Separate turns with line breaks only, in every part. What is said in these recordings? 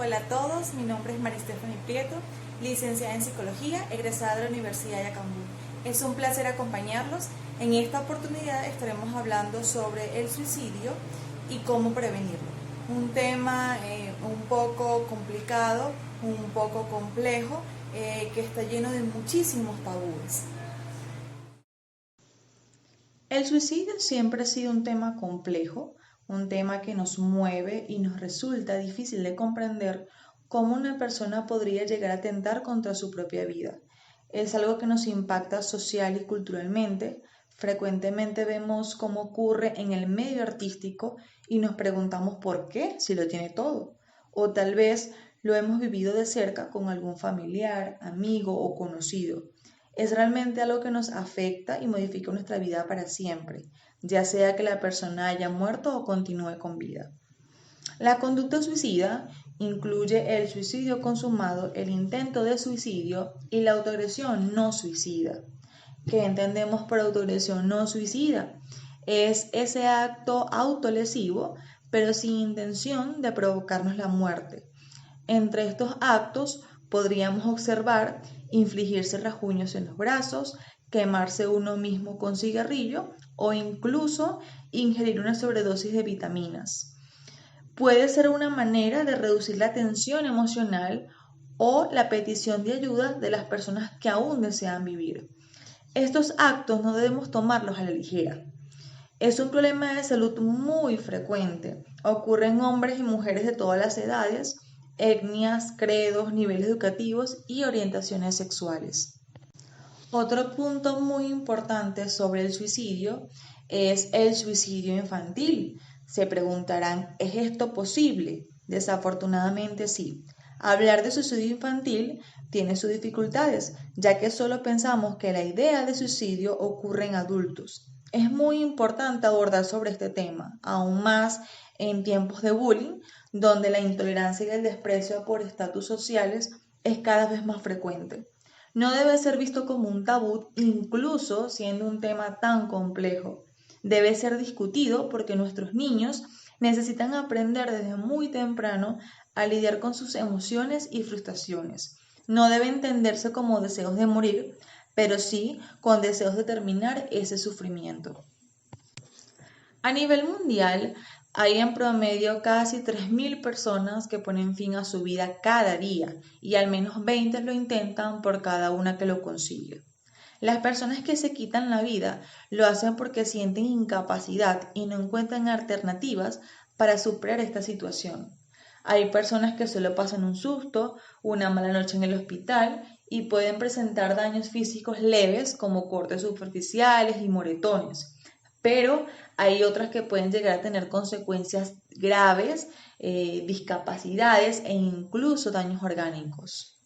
Hola a todos, mi nombre es María Estefany Prieto, licenciada en Psicología, egresada de la Universidad de Yacambú. Es un placer acompañarlos. En esta oportunidad estaremos hablando sobre el suicidio y cómo prevenirlo. Un tema un poco complicado, un poco complejo, que está lleno de muchísimos tabúes.
El suicidio siempre ha sido un tema complejo, un tema que nos mueve y nos resulta difícil de comprender cómo una persona podría llegar a atentar contra su propia vida. Es algo que nos impacta social y culturalmente. Frecuentemente vemos cómo ocurre en el medio artístico y nos preguntamos por qué, si lo tiene todo. O tal vez lo hemos vivido de cerca con algún familiar, amigo o conocido. Es realmente algo que nos afecta y modifica nuestra vida para siempre, ya sea que la persona haya muerto o continúe con vida. La conducta suicida incluye el suicidio consumado, el intento de suicidio y la autoagresión no suicida. ¿Qué entendemos por autoagresión no suicida? Es ese acto autolesivo, pero sin intención de provocarnos la muerte. Entre estos actos podríamos observar infligirse rasguños en los brazos, quemarse uno mismo con cigarrillo o incluso ingerir una sobredosis de vitaminas. Puede ser una manera de reducir la tensión emocional o la petición de ayuda de las personas que aún desean vivir. Estos actos no debemos tomarlos a la ligera. Es un problema de salud muy frecuente. Ocurre en hombres y mujeres de todas las edades, etnias, credos, niveles educativos y orientaciones sexuales. Otro punto muy importante sobre el suicidio es el suicidio infantil. Se preguntarán, ¿es esto posible? Desafortunadamente sí. Hablar de suicidio infantil tiene sus dificultades, ya que solo pensamos que la idea de suicidio ocurre en adultos. Es muy importante abordar sobre este tema, aún más en tiempos de bullying, donde la intolerancia y el desprecio por estatus sociales es cada vez más frecuente. No debe ser visto como un tabú, incluso siendo un tema tan complejo. Debe ser discutido porque nuestros niños necesitan aprender desde muy temprano a lidiar con sus emociones y frustraciones. No debe entenderse como deseos de morir, pero sí con deseos de terminar ese sufrimiento. A nivel mundial, hay en promedio casi 3.000 personas que ponen fin a su vida cada día y al menos 20 lo intentan por cada una que lo consigue. Las personas que se quitan la vida lo hacen porque sienten incapacidad y no encuentran alternativas para superar esta situación. Hay personas que solo pasan un susto, una mala noche en el hospital y pueden presentar daños físicos leves como cortes superficiales y moretones, pero hay otras que pueden llegar a tener consecuencias graves, discapacidades e incluso daños orgánicos.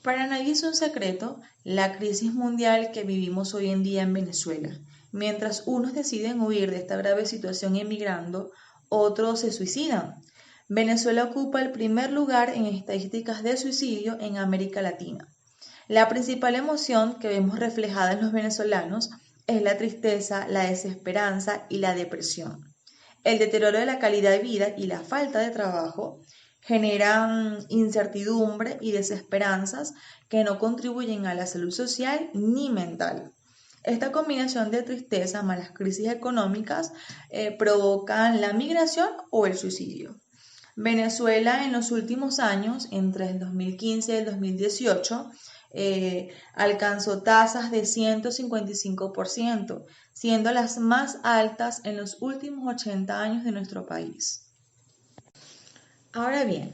Para nadie es un secreto la crisis mundial que vivimos hoy en día en Venezuela. Mientras unos deciden huir de esta grave situación emigrando, otros se suicidan. Venezuela ocupa el primer lugar en estadísticas de suicidio en América Latina. La principal emoción que vemos reflejada en los venezolanos es la tristeza, la desesperanza y la depresión. El deterioro de la calidad de vida y la falta de trabajo generan incertidumbre y desesperanzas que no contribuyen a la salud social ni mental. Esta combinación de tristeza más las crisis económicas provocan la migración o el suicidio. Venezuela en los últimos años, entre el 2015 y el 2018, alcanzó tasas de 155%, siendo las más altas en los últimos 80 años de nuestro país. Ahora bien,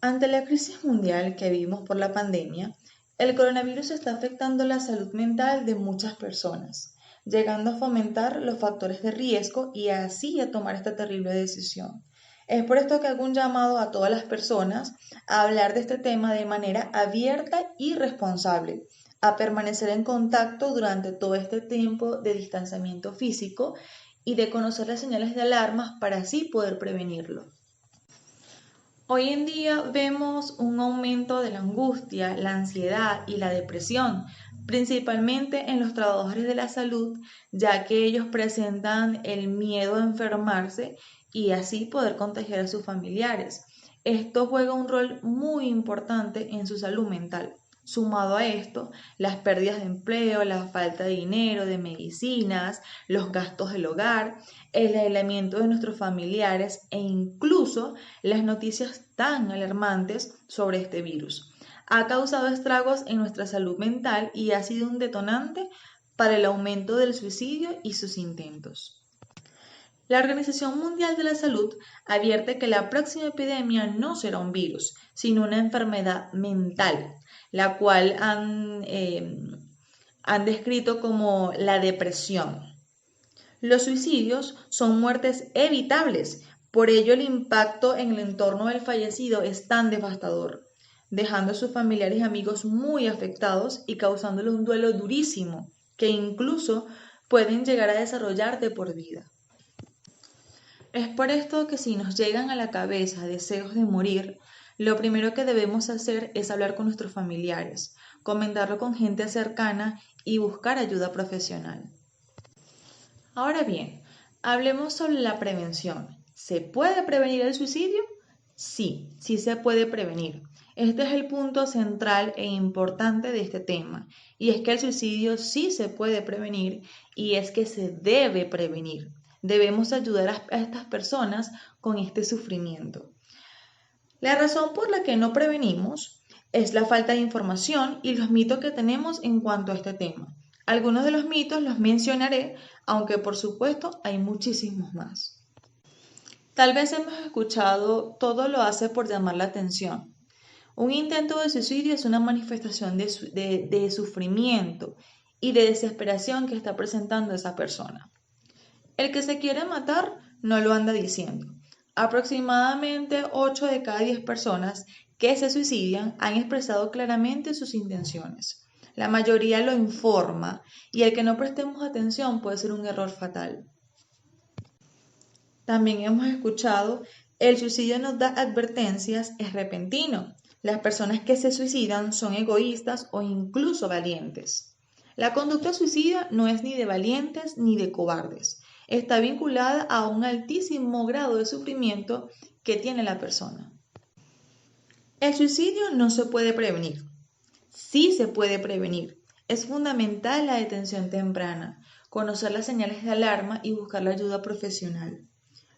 ante la crisis mundial que vivimos por la pandemia, el coronavirus está afectando la salud mental de muchas personas, llegando a fomentar los factores de riesgo y así a tomar esta terrible decisión. Es por esto que hago un llamado a todas las personas a hablar de este tema de manera abierta y responsable, a permanecer en contacto durante todo este tiempo de distanciamiento físico y de conocer las señales de alarma para así poder prevenirlo. Hoy en día vemos un aumento de la angustia, la ansiedad y la depresión, principalmente en los trabajadores de la salud, ya que ellos presentan el miedo a enfermarse y así poder contagiar a sus familiares. Esto juega un rol muy importante en su salud mental. Sumado a esto, las pérdidas de empleo, la falta de dinero, de medicinas, los gastos del hogar, el aislamiento de nuestros familiares e incluso las noticias tan alarmantes sobre este virus. Ha causado estragos en nuestra salud mental y ha sido un detonante para el aumento del suicidio y sus intentos. La Organización Mundial de la Salud advierte que la próxima epidemia no será un virus, sino una enfermedad mental, la cual han descrito como la depresión. Los suicidios son muertes evitables, por ello el impacto en el entorno del fallecido es tan devastador, dejando a sus familiares y amigos muy afectados y causándole un duelo durísimo, que incluso pueden llegar a desarrollar de por vida. Es por esto que si nos llegan a la cabeza deseos de morir, lo primero que debemos hacer es hablar con nuestros familiares, comentarlo con gente cercana y buscar ayuda profesional. Ahora bien, hablemos sobre la prevención. ¿Se puede prevenir el suicidio? Sí, sí se puede prevenir. Este es el punto central e importante de este tema, y es que el suicidio sí se puede prevenir y es que se debe prevenir. Debemos ayudar a estas personas con este sufrimiento. La razón por la que no prevenimos es la falta de información y los mitos que tenemos en cuanto a este tema. Algunos de los mitos los mencionaré, aunque por supuesto hay muchísimos más. Tal vez hemos escuchado todo lo hace por llamar la atención. Un intento de suicidio es una manifestación de sufrimiento y de desesperación que está presentando esa persona. El que se quiere matar no lo anda diciendo. Aproximadamente 8 de cada 10 personas que se suicidan han expresado claramente sus intenciones. La mayoría lo informa y el que no prestemos atención puede ser un error fatal. También hemos escuchado, el suicidio nos da advertencias, es repentino. Las personas que se suicidan son egoístas o incluso valientes. La conducta suicida no es ni de valientes ni de cobardes. Está vinculada a un altísimo grado de sufrimiento que tiene la persona. El suicidio no se puede prevenir. Sí se puede prevenir. Es fundamental la detención temprana, conocer las señales de alarma y buscar la ayuda profesional.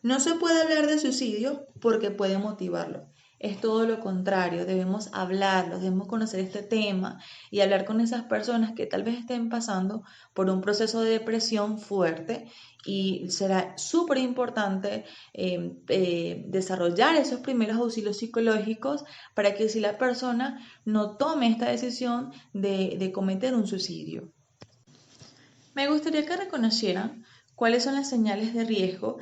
No se puede hablar de suicidio porque puede motivarlo. Es todo lo contrario, debemos hablarlo, debemos conocer este tema y hablar con esas personas que tal vez estén pasando por un proceso de depresión fuerte y será súper importante desarrollar esos primeros auxilios psicológicos para que si la persona no tome esta decisión de cometer un suicidio. Me gustaría que reconocieran cuáles son las señales de riesgo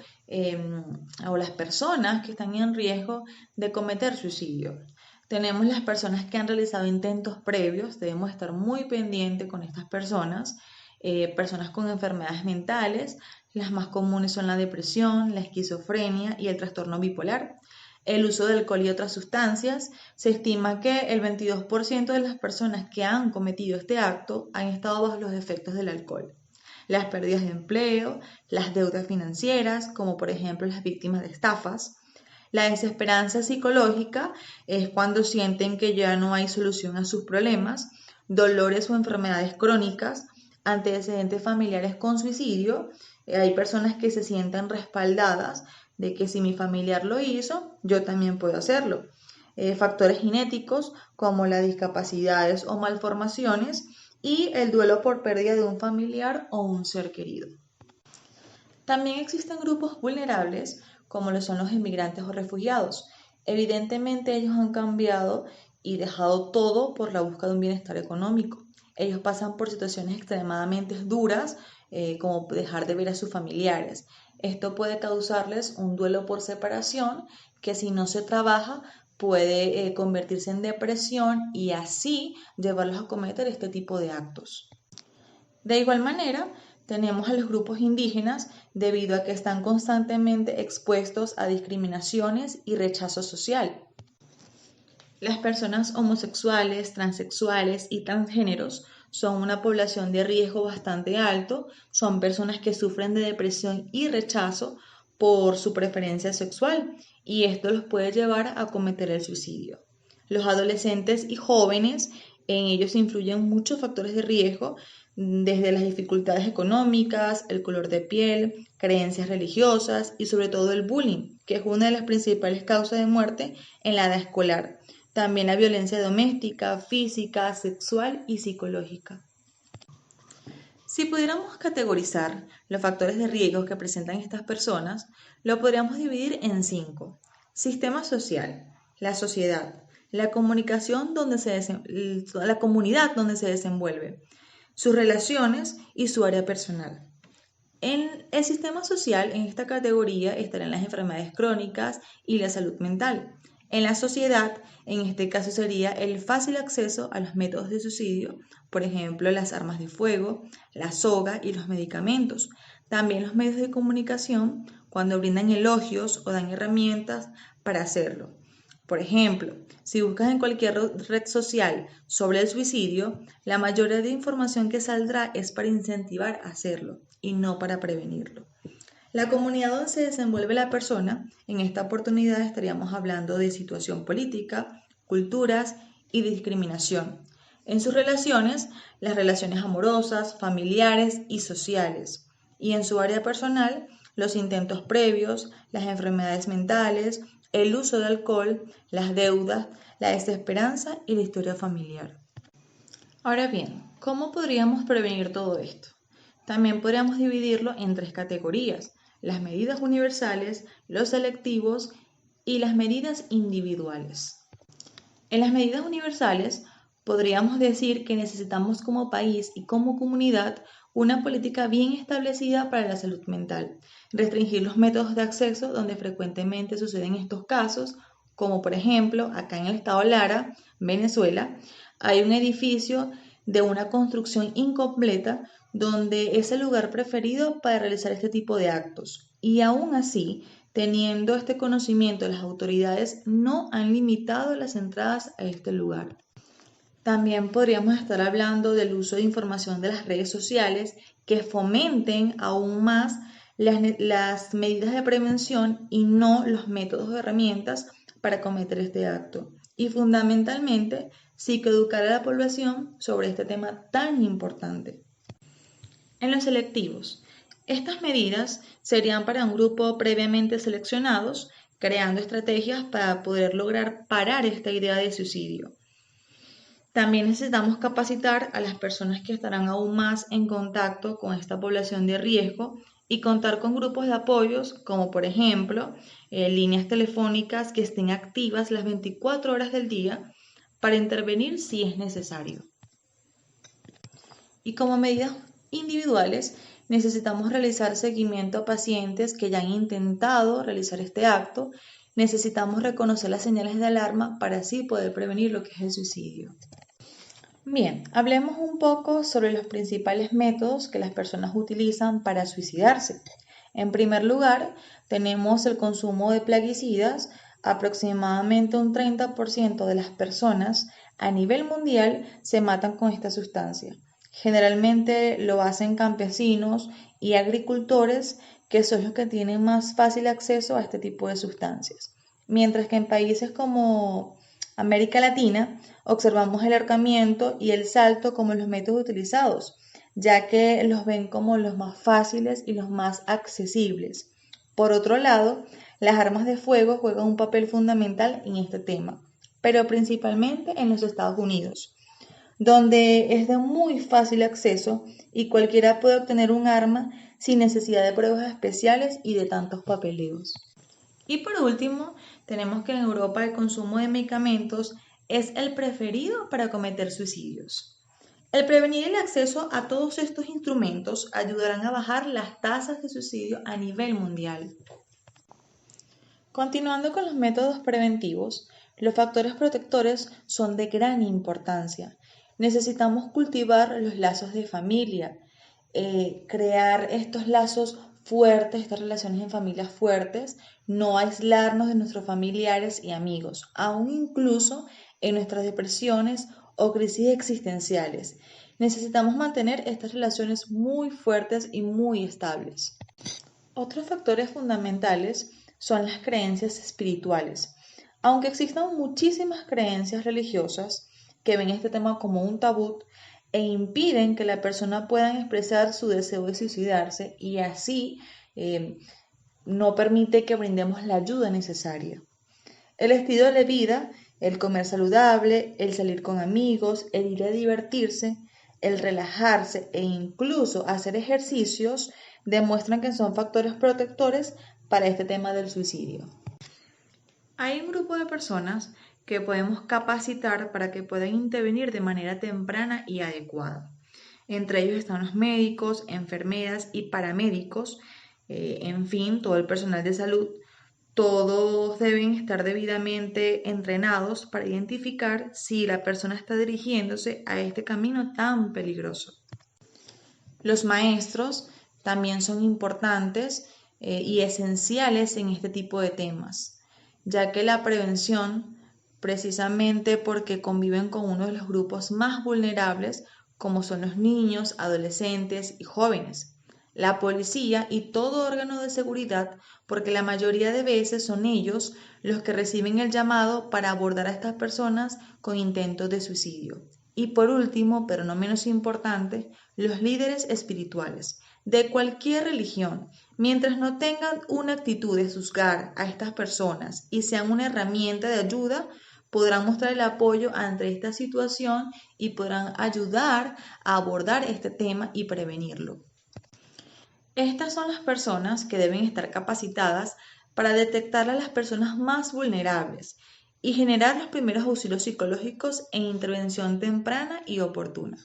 o las personas que están en riesgo de cometer suicidio. Tenemos las personas que han realizado intentos previos, debemos estar muy pendientes con estas personas, personas con enfermedades mentales, las más comunes son la depresión, la esquizofrenia y el trastorno bipolar. El uso de alcohol y otras sustancias, se estima que el 22% de las personas que han cometido este acto han estado bajo los efectos del alcohol. Las pérdidas de empleo, las deudas financieras, como por ejemplo las víctimas de estafas. La desesperanza psicológica es cuando sienten que ya no hay solución a sus problemas, dolores o enfermedades crónicas, antecedentes familiares con suicidio. Hay personas que se sienten respaldadas de que si mi familiar lo hizo, yo también puedo hacerlo. Factores genéticos como las discapacidades o malformaciones y el duelo por pérdida de un familiar o un ser querido. También existen grupos vulnerables como lo son los inmigrantes o refugiados. Evidentemente ellos han cambiado y dejado todo por la búsqueda de un bienestar económico. Ellos pasan por situaciones extremadamente duras como dejar de ver a sus familiares. Esto puede causarles un duelo por separación que si no se trabaja puede convertirse en depresión y así llevarlos a cometer este tipo de actos. De igual manera, tenemos a los grupos indígenas debido a que están constantemente expuestos a discriminaciones y rechazo social. Las personas homosexuales, transexuales y transgéneros son una población de riesgo bastante alto, son personas que sufren de depresión y rechazo por su preferencia sexual y esto los puede llevar a cometer el suicidio. Los adolescentes y jóvenes, en ellos influyen muchos factores de riesgo, desde las dificultades económicas, el color de piel, creencias religiosas y sobre todo el bullying, que es una de las principales causas de muerte en la edad escolar. También la violencia doméstica, física, sexual y psicológica. Si pudiéramos categorizar los factores de riesgo que presentan estas personas, lo podríamos dividir en 5. Sistema social, la sociedad, la comunicación la comunidad donde se desenvuelve, sus relaciones y su área personal. En el sistema social, en esta categoría estarán las enfermedades crónicas y la salud mental. En la sociedad, en este caso sería el fácil acceso a los métodos de suicidio, por ejemplo, las armas de fuego, la soga y los medicamentos. También los medios de comunicación, cuando brindan elogios o dan herramientas para hacerlo. Por ejemplo, si buscas en cualquier red social sobre el suicidio, la mayoría de información que saldrá es para incentivar a hacerlo y no para prevenirlo. La comunidad donde se desenvuelve la persona, en esta oportunidad estaríamos hablando de situación política, culturas y discriminación. En sus relaciones, las relaciones amorosas, familiares y sociales. Y en su área personal, los intentos previos, las enfermedades mentales, el uso de alcohol, las deudas, la desesperanza y la historia familiar. Ahora bien, ¿cómo podríamos prevenir todo esto? También podríamos dividirlo en 3 categorías: las medidas universales, los selectivos y las medidas individuales. En las medidas universales, podríamos decir que necesitamos como país y como comunidad una política bien establecida para la salud mental, restringir los métodos de acceso donde frecuentemente suceden estos casos, como por ejemplo acá en el estado Lara, Venezuela, hay un edificio de una construcción incompleta donde es el lugar preferido para realizar este tipo de actos. Y aún así, teniendo este conocimiento, las autoridades no han limitado las entradas a este lugar. También podríamos estar hablando del uso de información de las redes sociales que fomenten aún más las medidas de prevención y no los métodos o herramientas para cometer este acto. Y fundamentalmente, psicoeducar a la población sobre este tema tan importante. En los selectivos, estas medidas serían para un grupo previamente seleccionados, creando estrategias para poder lograr parar esta idea de suicidio. También necesitamos capacitar a las personas que estarán aún más en contacto con esta población de riesgo y contar con grupos de apoyos como por ejemplo líneas telefónicas que estén activas las 24 horas del día para intervenir si es necesario. Y como medidas individuales, necesitamos realizar seguimiento a pacientes que ya han intentado realizar este acto. Necesitamos reconocer las señales de alarma para así poder prevenir lo que es el suicidio. Bien, hablemos un poco sobre los principales métodos que las personas utilizan para suicidarse. En primer lugar, tenemos el consumo de plaguicidas. Aproximadamente un 30% de las personas a nivel mundial se matan con esta sustancia. Generalmente lo hacen campesinos y agricultores, que son los que tienen más fácil acceso a este tipo de sustancias. Mientras que en países como América Latina observamos el ahorcamiento y el salto como los métodos utilizados, ya que los ven como los más fáciles y los más accesibles. Por otro lado, las armas de fuego juegan un papel fundamental en este tema, pero principalmente en los Estados Unidos, donde es de muy fácil acceso y cualquiera puede obtener un arma sin necesidad de pruebas especiales y de tantos papeleos. Y por último, tenemos que en Europa el consumo de medicamentos es el preferido para cometer suicidios. El prevenir el acceso a todos estos instrumentos ayudarán a bajar las tasas de suicidio a nivel mundial. Continuando con los métodos preventivos, los factores protectores son de gran importancia. Necesitamos cultivar los lazos de familia, crear estos lazos fuertes, estas relaciones en familias fuertes, no aislarnos de nuestros familiares y amigos, aún incluso en nuestras depresiones o crisis existenciales. Necesitamos mantener estas relaciones muy fuertes y muy estables. Otros factores fundamentales son las creencias espirituales. Aunque existan muchísimas creencias religiosas que ven este tema como un tabú e impiden que la persona pueda expresar su deseo de suicidarse y así eh, no permite que brindemos la ayuda necesaria. El estilo de vida, el comer saludable, el salir con amigos, el ir a divertirse, el relajarse e incluso hacer ejercicios demuestran que son factores protectores para este tema del suicidio. Hay un grupo de personas que podemos capacitar para que puedan intervenir de manera temprana y adecuada. Entre ellos están los médicos, enfermeras y paramédicos, en fin, todo el personal de salud. Todos deben estar debidamente entrenados para identificar si la persona está dirigiéndose a este camino tan peligroso. Los maestros también son importantes y esenciales en este tipo de temas, ya que la prevención, precisamente porque conviven con uno de los grupos más vulnerables, como son los niños, adolescentes y jóvenes, la policía y todo órgano de seguridad, porque la mayoría de veces son ellos los que reciben el llamado para abordar a estas personas con intentos de suicidio. Y por último, pero no menos importante, los líderes espirituales de cualquier religión, mientras no tengan una actitud de juzgar a estas personas y sean una herramienta de ayuda, podrán mostrar el apoyo ante esta situación y podrán ayudar a abordar este tema y prevenirlo. Estas son las personas que deben estar capacitadas para detectar a las personas más vulnerables y generar los primeros auxilios psicológicos en intervención temprana y oportuna.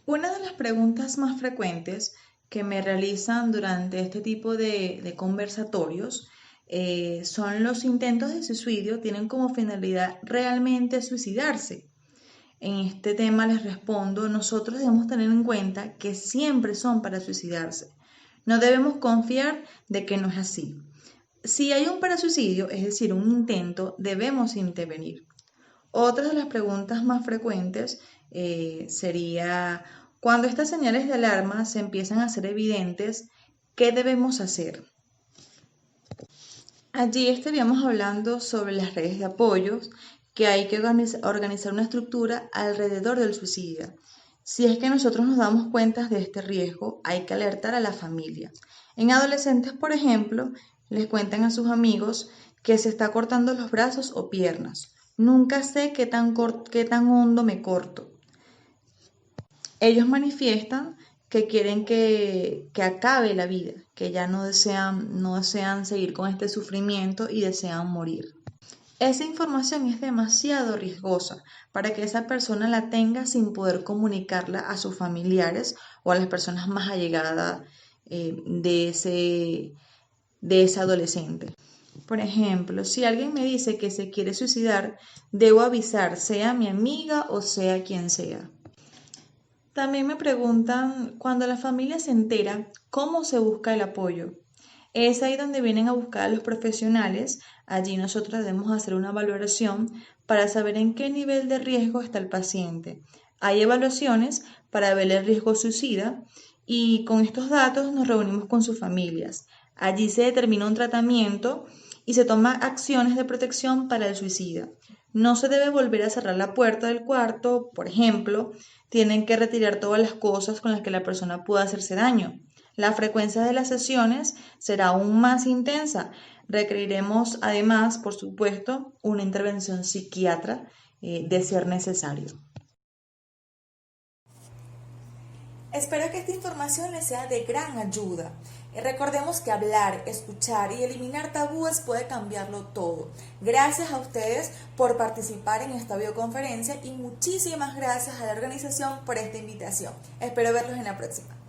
Una de las preguntas más frecuentes que me realizan durante este tipo de conversatorios son los intentos de suicidio, ¿tienen como finalidad realmente suicidarse? En este tema les respondo, nosotros debemos tener en cuenta que siempre son para suicidarse. No debemos confiar de que no es así. Si hay un parasuicidio, es decir, un intento, debemos intervenir. Otra de las preguntas más frecuentes sería, cuando estas señales de alarma se empiezan a hacer evidentes, ¿qué debemos hacer? Allí estaríamos hablando sobre las redes de apoyos, que hay que organizar una estructura alrededor del suicida. Si es que nosotros nos damos cuenta de este riesgo, hay que alertar a la familia. En adolescentes, por ejemplo, les cuentan a sus amigos que se está cortando los brazos o piernas. Nunca sé qué tan hondo me corto. Ellos manifiestan que quieren que acabe la vida, que ya no desean seguir con este sufrimiento y desean morir. Esa información es demasiado riesgosa para que esa persona la tenga sin poder comunicarla a sus familiares o a las personas más allegadas de ese adolescente. Por ejemplo, si alguien me dice que se quiere suicidar, debo avisar, sea mi amiga o sea quien sea. También me preguntan, cuando la familia se entera, ¿cómo se busca el apoyo? Es ahí donde vienen a buscar a los profesionales. Allí nosotros debemos hacer una valoración para saber en qué nivel de riesgo está el paciente. Hay evaluaciones para ver el riesgo suicida y con estos datos nos reunimos con sus familias. Allí se determina un tratamiento y se toman acciones de protección para el suicida. No se debe volver a cerrar la puerta del cuarto, por ejemplo, tienen que retirar todas las cosas con las que la persona pueda hacerse daño. La frecuencia de las sesiones será aún más intensa. Requeriremos además, por supuesto, una intervención psiquiatra de ser necesario.
Espero que esta información les sea de gran ayuda. Recordemos que hablar, escuchar y eliminar tabúes puede cambiarlo todo. Gracias a ustedes por participar en esta videoconferencia y muchísimas gracias a la organización por esta invitación. Espero verlos en la próxima.